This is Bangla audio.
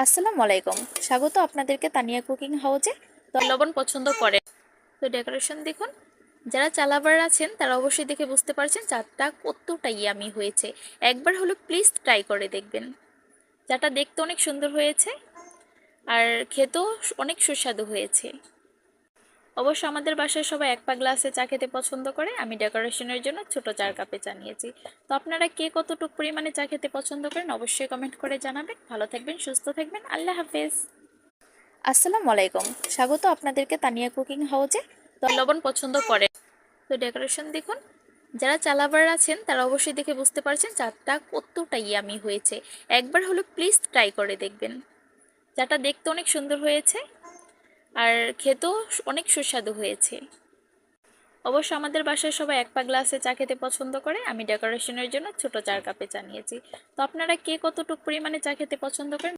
আসসালামু আলাইকুম। স্বাগত আপনাদেরকে তানিয়া কুকিং হাউজে। তো লবণ পছন্দ করে, তো ডেকোরেশন দেখুন। যারা চালাবার আছেন তারা অবশ্যই দেখে বুঝতে পারছেন চাটা কতটা ইয়ামি হয়েছে। একবার হলো প্লিজ ট্রাই করে দেখবেন। চাটা দেখতে অনেক সুন্দর হয়েছে আর খেতেও অনেক সুস্বাদু হয়েছে। অবশ্য আমাদের বাসায় সবাই এক পা গ্লাসে চা খেতে পছন্দ করে। আমি ডেকোরেশনের জন্য ছোট 4 কাপে চা নিয়েছি। তো আপনারা কে কতটুকু পরিমাণে চা খেতে পছন্দ করেন অবশ্যই কমেন্ট করে জানাবেন। ভালো থাকবেন, সুস্থ থাকবেন। আল্লাহ হাফেজ। আসসালামু আলাইকুম। স্বাগত আপনাদেরকে তানিয়া কুকিং হাউজে। তো লবণ পছন্দ করে, তো ডেকোরেশন দেখুন। যারা চালাবার আছেন তারা অবশ্যই দেখে বুঝতে পারছেন চাটা কতটা ইয়ামি হয়েছে। একবার হলো প্লিজ ট্রাই করে দেখবেন। চাটা দেখতে অনেক সুন্দর হয়েছে আর খেতেও অনেক সুস্বাদু হয়েছে। অবশ্য আমাদের বাসায় সবাই এক পা গ্লাসে চা খেতে পছন্দ করে। আমি ডেকোরেশনের জন্য ছোট 4 কাপে চা নিয়েছি। তো আপনারা কে কতটুকু পরিমাণে চা খেতে পছন্দ করেন